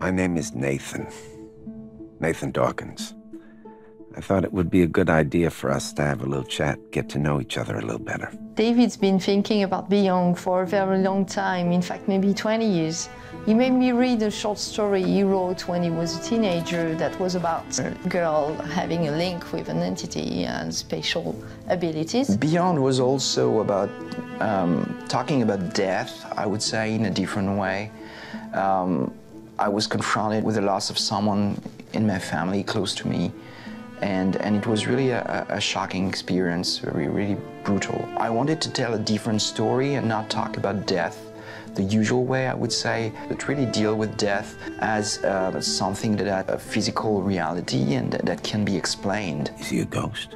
My name is Nathan Dawkins. I thought it would be a good idea for us to have a little chat, get to know each other a little better. David's been thinking about Beyond for a very long time, in fact, maybe 20 years. He made me read a short story he wrote when he was a teenager that was about a girl having a link with an entity and special abilities. Beyond was also about talking about death, I would say, in a different way. I was confronted with the loss of someone in my family close to me. And it was really a shocking experience, really brutal. I wanted to tell a different story and not talk about death the usual way, I would say, but really deal with death as something that has a physical reality and that can be explained. Is he a ghost?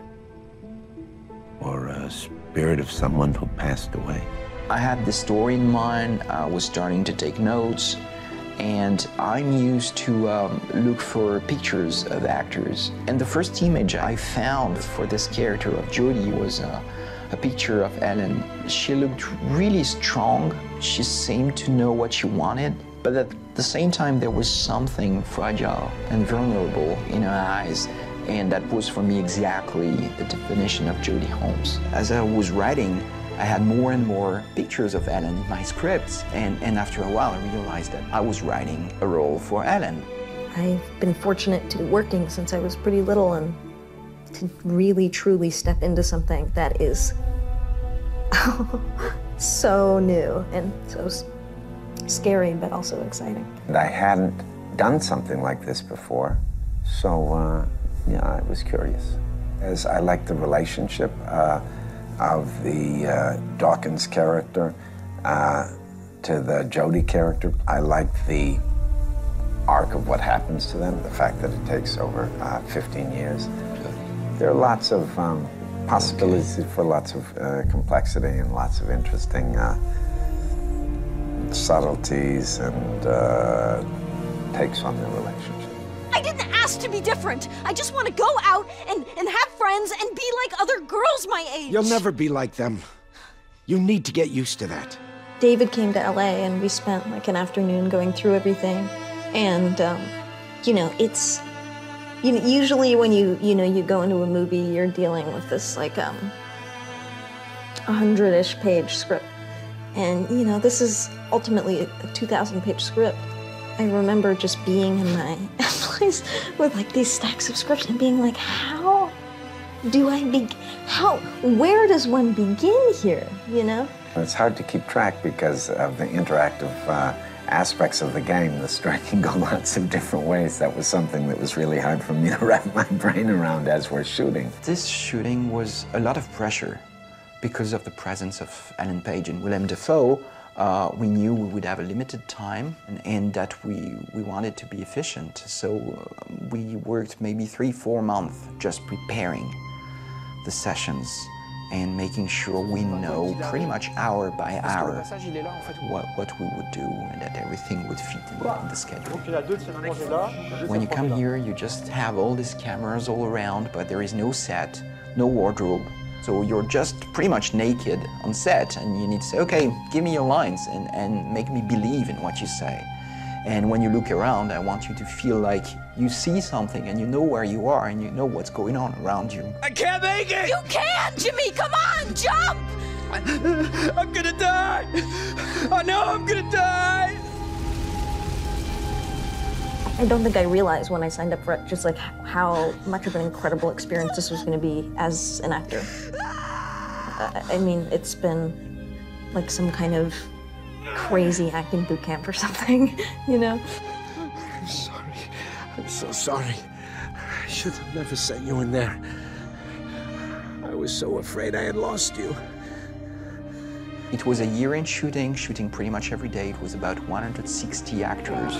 Or a spirit of someone who passed away? I had the story in mind, I was starting to take notes, and I'm used to look for pictures of actors. And the first image I found for this character of Jodie was a picture of Ellen. She looked really strong. She seemed to know what she wanted, but at the same time there was something fragile and vulnerable in her eyes. And that was for me exactly the definition of Jodie Holmes. As I was writing, I had more and more pictures of Ellen in my scripts, and after a while I realized that I was writing a role for Ellen. I've been fortunate to be working since I was pretty little and to really truly step into something that is so new and so scary but also exciting. And I hadn't done something like this before, so yeah, I was curious. As I liked the relationship of the Dawkins character to the Jodie character. I like the arc of what happens to them, the fact that it takes over 15 years. There are lots of possibilities for lots of complexity and lots of interesting subtleties and takes on the relationship. I didn't ask to be different. I just want to go out and have friends and be like other girls my age. You'll never be like them. You need to get used to that. David came to LA and we spent like an afternoon going through everything. And, you know, it's, usually when you go into a movie, you're dealing with this like 100-ish page script. And, you know, this is ultimately a 2,000-page script. I remember just being in my place with like these stacks of scripts and being like, how do I where does one begin here, you know? It's hard to keep track because of the interactive aspects of the game. The story can go lots of different ways. That was something that was really hard for me to wrap my brain around as we're shooting. This shooting was a lot of pressure because of the presence of Ellen Page and Willem Dafoe. We knew we would have a limited time and that we wanted to be efficient. So we worked maybe 3-4 months just preparing the sessions and making sure we know pretty much hour by hour what we would do and that everything would fit in the schedule. When you come here, you just have all these cameras all around, but there is no set, no wardrobe. So you're just pretty much naked on set and you need to say, okay, give me your lines and make me believe in what you say. And when you look around, I want you to feel like you see something and you know where you are and you know what's going on around you. I can't make it! You can, Jimmy! Come on, jump! I'm gonna die! I know I'm gonna die! I don't think I realized when I signed up for it just like how much of an incredible experience this was going to be as an actor. I mean, it's been like some kind of crazy acting boot camp or something, you know? I'm sorry. I'm so sorry. I should have never sent you in there. I was so afraid I had lost you. It was a year in shooting pretty much every day. It was about 160 actors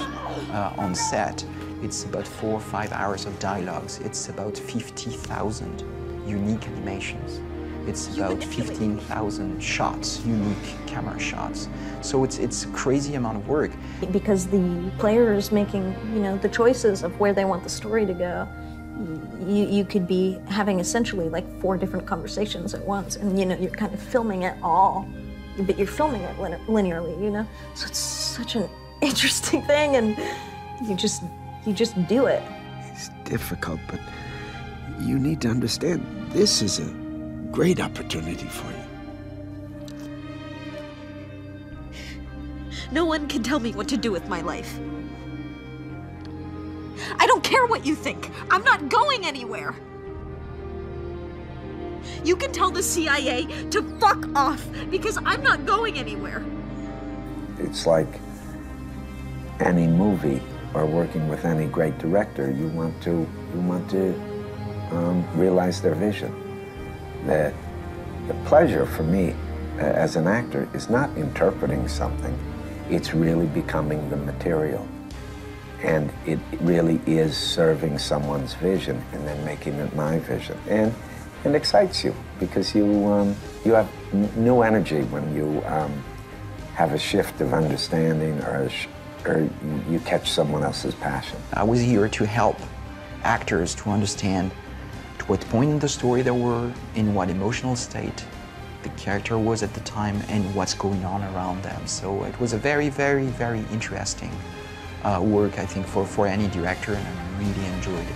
on set. It's about 4 or 5 hours of dialogues. It's about 50,000 unique animations. It's about 15,000 shots, unique camera shots. So it's a crazy amount of work. Because the player is making, you know, the choices of where they want the story to go. You could be having essentially like 4 different conversations at once, and you know, you're kind of filming it all, but you're filming it linearly, you know? So it's such an interesting thing, and You just do it. It's difficult, but you need to understand this is a great opportunity for you. No one can tell me what to do with my life. I don't care what you think. I'm not going anywhere. You can tell the CIA to fuck off because I'm not going anywhere. It's like any movie or working with any great director. You want to realize their vision. The pleasure for me as an actor is not interpreting something. It's really becoming the material. And it really is serving someone's vision and then making it my vision. And it excites you because you have new energy when you have a shift of understanding or you catch someone else's passion. I was here to help actors to understand to what point in the story they were, in what emotional state the character was at the time, and what's going on around them. So it was a very, very, very interesting work, I think, for any director, and I really enjoyed it.